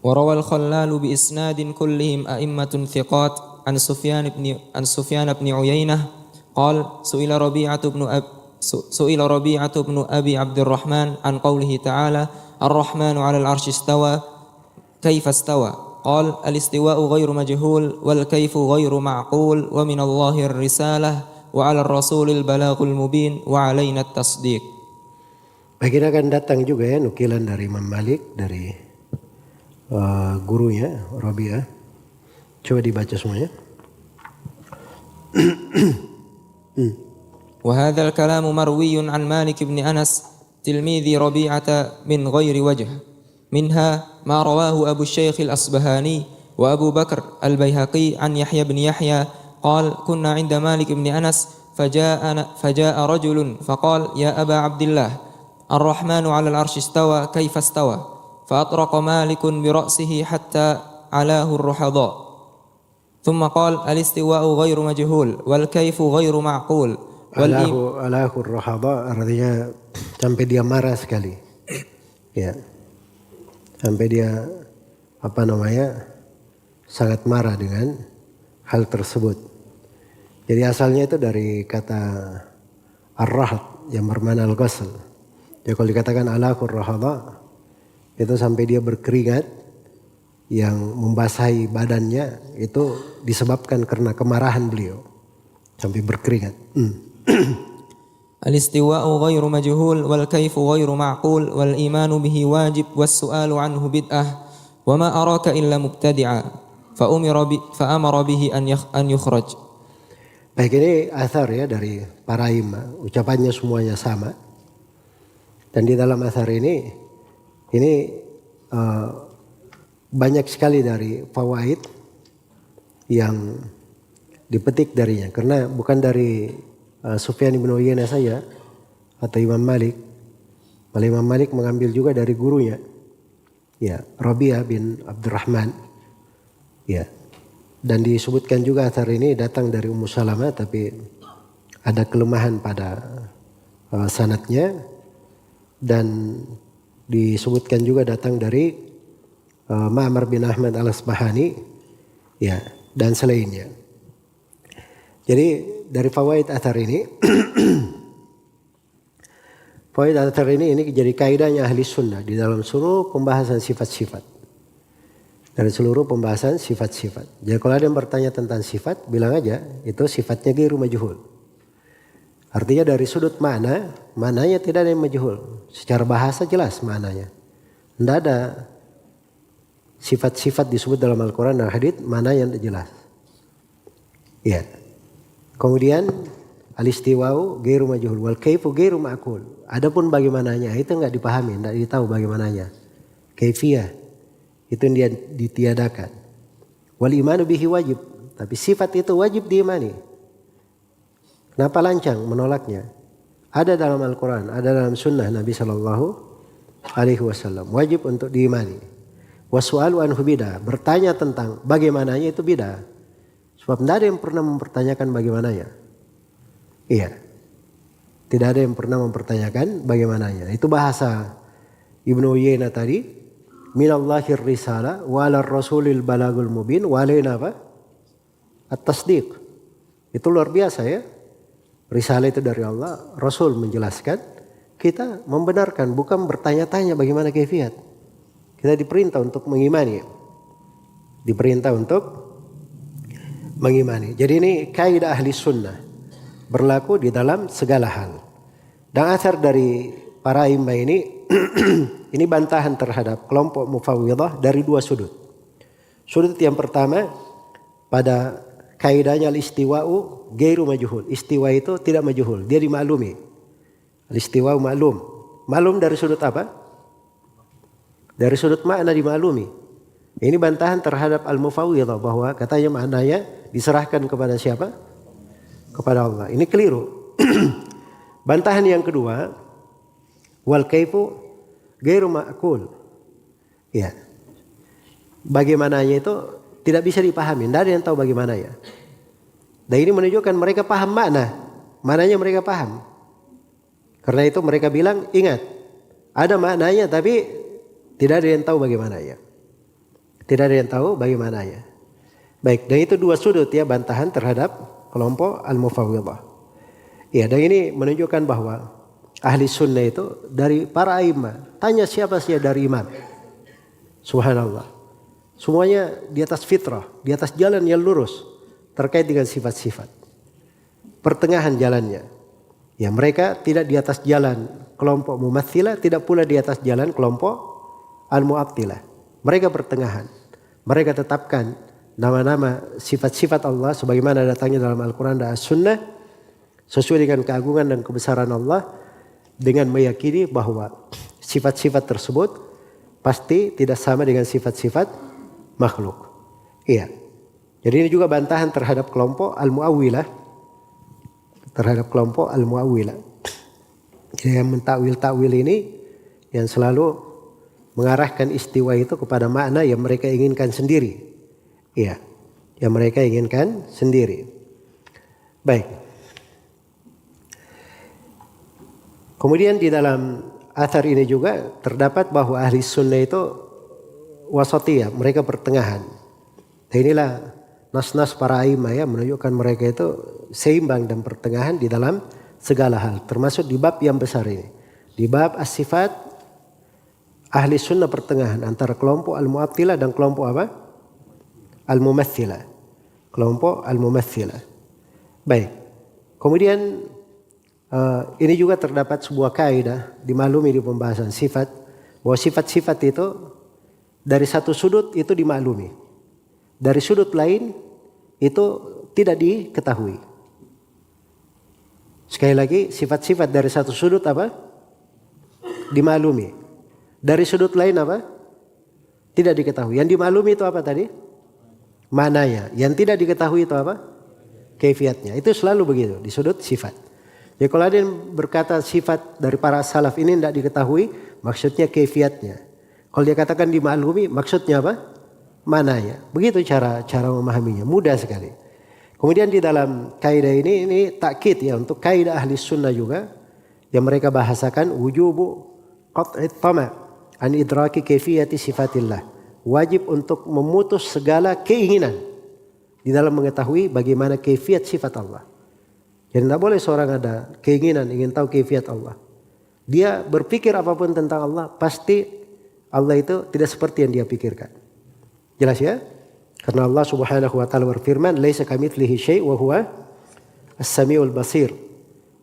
وروى الخلال بإسناد كلهم أئمة ثقات عن سفيان بن عيينة قال سئل ربيعة بن أبي عبد الرحمن عن قوله تعالى الرحمن على العرش استوى كيف استوى قال الاستواء غير مجهول والكيف غير معقول ومن الله الرسالة وعلى الرسول البلاغ المبين وعلينا التصديق. Baginda akan datang juga ya nukilan dari Imam Malik dari gurunya Rabi'ah. Coba dibaca semuanya. وهذا الكلام مروي عن مالك بن أنس تلميذ ربيعة من غير وجه منها ما رواه أبو الشيخ الأصبهاني وأبو بكر البيهقي عن يحيى بن يحيى قال كنا عند مالك بن أنس فجاء رجل فقال يا أبا عبد الله الرحمن على العرش استوى كيف استوى فأطرق مالك برأسه حتى علاه الرحضاء ثم قال الاستواء غير مجهول والكيف غير معقول Allahu ar-rahadha artinya sampai dia marah sekali. Ya. Sampai dia sangat marah dengan hal tersebut. Jadi asalnya itu dari kata ar-rahad yang bermakna al-ghasl. Jadi kalau dikatakan Allahu ar-rahadha itu sampai dia berkeringat yang membasahi badannya itu disebabkan karena kemarahan beliau. Sampai berkeringat. الاستواء غير مجهول والكيف غير معقول والإيمان به واجب والسؤال عنه بدعة وما أراك إلا مبتدعا فأمر به أن يخرج. Baik, ini athar ya dari para imam, ucapannya semuanya sama. Dan di dalam athar ini banyak sekali dari fawaid yang dipetik darinya, karena bukan dari Sufyan bin Uyainah saja atau Imam Malik. Malah Imam Malik mengambil juga dari gurunya, ya, Rabi'ah bin Abdurrahman. Ya. Dan disebutkan juga athar ini datang dari Ummu Salamah, tapi ada kelemahan pada sanadnya, dan disebutkan juga datang dari Ma'mar bin Ahmad al-Asbahani, ya, dan selainnya. Jadi dari fawaid athar ini, fawaid athar ini jadi kaidahnya ahli sunnah di dalam seluruh pembahasan sifat-sifat. Dari seluruh pembahasan sifat-sifat. Jadi kalau ada yang bertanya tentang sifat, bilang aja itu sifatnya ghairu majhul. Artinya dari sudut maknanya tidak ada yang majhul. Secara bahasa jelas maknanya. Tidak ada sifat-sifat disebut dalam Al-Quran dan hadits mana yang jelas. Ya. Kemudian al-istiwa'u ghairu majhul wal kaifu ghairu ma'qul. Adapun bagaimananya itu enggak dipahami, enggak ditahu bagaimananya. Kaifiyah itu dia ditiadakan. Wal imanu bihi wajib, tapi sifat itu wajib diimani. Kenapa lancang menolaknya? Ada dalam Al-Quran, ada dalam sunnah Nabi Sallallahu Alaihi Wasallam. Wajib untuk diimani. Wasu'alu anhu bidah, bertanya tentang bagaimananya itu bidah. Sebab tidak ada yang pernah mempertanyakan bagaimananya. Iya. Tidak ada yang pernah mempertanyakan bagaimananya. Itu bahasa Ibnu Uyainah tadi. Minallahir risalah wa 'alar rasulil balagul mubin wa 'alaina apa? At-tasdiq. Itu luar biasa ya. Risalah itu dari Allah, Rasul menjelaskan, kita membenarkan, bukan bertanya-tanya bagaimana kaifiat. Kita diperintah untuk mengimani. Diperintah untuk mengimani. Jadi ini kaidah ahli sunnah, berlaku di dalam segala hal. Dan asar dari para imam ini bantahan terhadap kelompok mufawwidhah dari dua sudut. Sudut yang pertama, pada kaidahnya al-istiwa'u ghairu majhul. Istiwa itu tidak majhul, dia dimaklumi. Al-istiwa'u maklum. Maklum dari sudut apa? Dari sudut makna dimaklumi. Ini bantahan terhadap al-mufawwidhah bahwa katanya maknanya diserahkan kepada siapa? Kepada Allah. Ini keliru. Bantahan yang kedua, wal kaifu ghairu ma'qul. Ya. Bagaimananya itu tidak bisa dipahami, tidak ada yang tahu bagaimana ya. Dan ini menunjukkan mereka paham makna. Maknanya mereka paham. Karena itu mereka bilang, ingat, ada maknanya tapi tidak ada yang tahu bagaimana ya. Tidak ada yang tahu bagaimananya. Baik, dan itu dua sudut ya bantahan terhadap kelompok al-mufawwidhah. Ya, dan ini menunjukkan bahwa ahli sunnah itu dari para a'immah. Tanya siapa saja dari imam. Subhanallah. Semuanya di atas fitrah, di atas jalan yang lurus terkait dengan sifat-sifat. Pertengahan jalannya. Ya, mereka tidak di atas jalan kelompok mumatsilah, tidak pula di atas jalan kelompok al-mu'attilah. Mereka pertengahan. Mereka tetapkan nama-nama sifat-sifat Allah sebagaimana datangnya dalam Al-Quran dan As-Sunnah sesuai dengan keagungan dan kebesaran Allah, dengan meyakini bahwa sifat-sifat tersebut pasti tidak sama dengan sifat-sifat makhluk. Iya. Jadi ini juga bantahan terhadap kelompok al-mu'awwilah, terhadap kelompok al-mu'awwilah. Yang mentakwil-takwil ini yang selalu mengarahkan istiwa itu kepada makna yang mereka inginkan sendiri. Iya, yang mereka inginkan sendiri. Baik. Kemudian di dalam athar ini juga terdapat bahwa ahli sunnah itu wasatiyah, mereka pertengahan. Dan inilah nas-nas para a'immah ya, menunjukkan mereka itu seimbang dan pertengahan di dalam segala hal, termasuk di bab yang besar ini. Di bab as-sifat, ahli sunnah pertengahan antara kelompok al-mu'attilah dan kelompok apa? Al-mumatsilah. Kelompok al-mumatsilah. Baik. Kemudian ini juga terdapat sebuah kaidah dimaklumi di pembahasan sifat, bahwa sifat-sifat itu dari satu sudut itu dimaklumi, dari sudut lain itu tidak diketahui. Sekali lagi, sifat-sifat dari satu sudut apa? Dimaklumi. Dari sudut lain apa? Tidak diketahui. Yang dimaklumi itu apa tadi? Mananya. Yang tidak diketahui itu apa? Kaifiatnya. Itu selalu begitu di sudut sifat. Jadi kalau ada yang berkata sifat dari para salaf ini tidak diketahui, maksudnya kaifiatnya. Kalau dia katakan dimaklumi, maksudnya apa? Mananya. Begitu cara memahaminya. Mudah sekali. Kemudian di dalam kaidah ini takkid ya untuk kaidah ahli sunnah juga yang mereka bahasakan wujubu qat'it tama' an idraki kaifiyati sifatillah. Wajib untuk memutus segala keinginan di dalam mengetahui bagaimana kaifiat sifat Allah. Jadi tidak boleh seorang ada keinginan ingin tahu kaifiat Allah. Dia berpikir apapun tentang Allah, pasti Allah itu tidak seperti yang dia pikirkan. Jelas ya? Karena Allah Subhanahu wa taala berfirman, "Laisa kamitslihi syai' wa huwa as-sami'ul basir."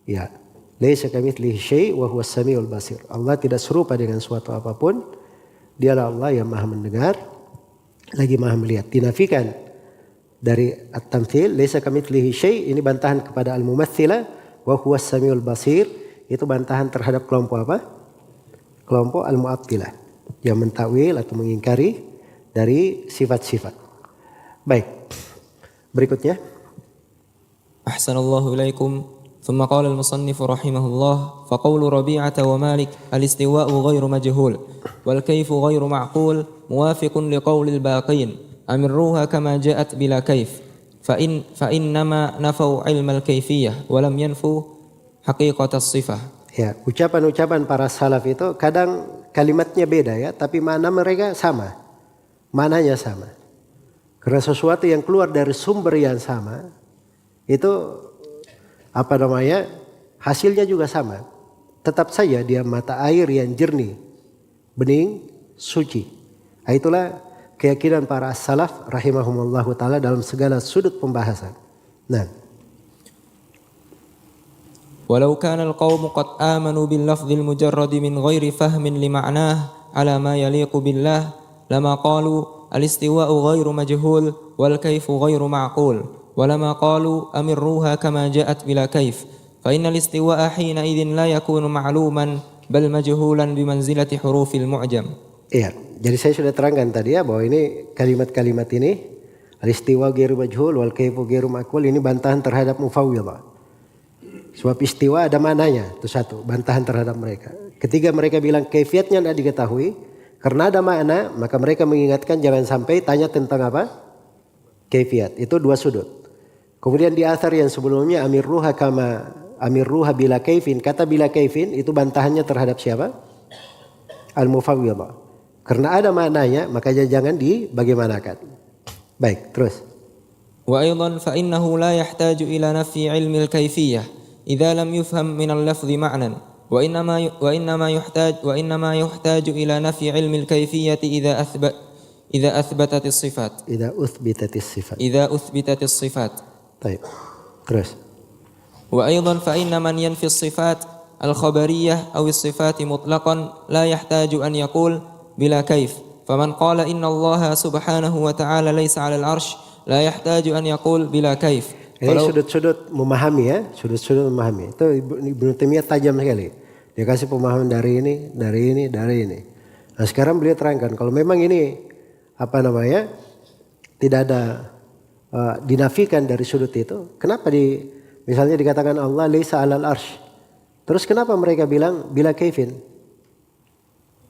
Ya, laisa kamitslihi syai' wa huwa as-sami'ul basir. Allah tidak serupa dengan suatu apapun. Dialah Allah yang Maha mendengar, lagi Maha melihat. Dinafikan dari at-tamtsil, laisa kamitslihi syai', ini bantahan kepada al-mumatsilah, wa huwa as-sami'ul basir, itu bantahan terhadap kelompok apa? Kelompok al-mu'attilah yang mentakwil atau mengingkari dari sifat-sifat. Baik, berikutnya. Ahsanallahu ilaikum. ثم قال المصنف رحمه الله فقول ربيعة ومالك الاستواء غير مجهول والكيف غير معقول موافق لقول الباقين أمروها كما جاءت بلا كيف فإنما نفوا علم الكيفية ولم ينفوا حقيقة الصفة. Ya, ucapan-ucapan para salaf itu kadang kalimatnya beda ya, tapi makna mereka sama. Maknanya sama. Karena sesuatu yang keluar dari sumber yang sama itu hasilnya juga sama. Tetap saja dia mata air yang jernih, bening, suci. Itulah keyakinan para salaf rahimahumullahu taala dalam segala sudut pembahasan. Nah, walau kana al-qaum qad amanu bil lafdhil mujarrad min ghairi fahmin li ma'nah ala ma yaliqu billah lama qalu al-istiwa'u ghairu majhul wal kayfu ghairu ma'qul ولما قالوا أمروها كما جاءت بلا كيف فإن الاستواء حينئذ لا يكون معلوما بل مجهولا بمنزلة حروف المعجم. Iya, jadi saya sudah terangkan tadi ya bahwa ini kalimat-kalimat ini al-istiwa ghairu majhul wal kayfu ghairu ma'qul, ini bantahan terhadap mufawwidhah. Sebab istiwa ada maknanya, itu satu, bantahan terhadap mereka. Ketika mereka bilang kaifiatnya tidak diketahui, karena ada makna, maka mereka mengingatkan jangan sampai tanya tentang apa? Kaifiat. Itu dua sudut. Kemudian di athar yang sebelumnya amirruha bila kaifin, kata bila kaifin itu bantahannya terhadap siapa? Al-mufawwidhah. Karena ada maknanya, makanya jangan dibagaimanakan. Baik, terus. وأيضا فإنه لا يحتاج إلى نفي علم الكيفية إذا لم يفهم من اللفظ معنى وإنما يحتاج إلى نفي علم الكيفية إذا أثبتت الصفات. طيب. terus. وأيضا فإن من ينفي الصفات الخبرية أو الصفات مطلقا لا يحتاج أن يقول بلا كيف. فمن قال إن الله سبحانه وتعالى ليس على العرش لا يحتاج أن يقول بلا كيف. Ini sudut-sudut memahami ya, sudut-sudut memahami. Itu Ibnu Taimiyah tajam sekali. Dia kasih pemahaman dari ini. Nah sekarang beliau terangkan kalau memang ini tidak ada dinafikan dari sudut itu, kenapa misalnya dikatakan Allah laisa alal arsh. Terus kenapa mereka bilang bila kaifin?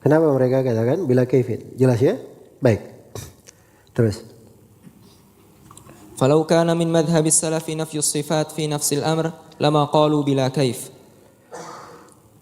Kenapa mereka katakan bila kaifin? Jelas ya? Baik. Terus. فلو كان من مذهب السلف نفي الصفات في نفس الأمر لما قالوا بلا كيف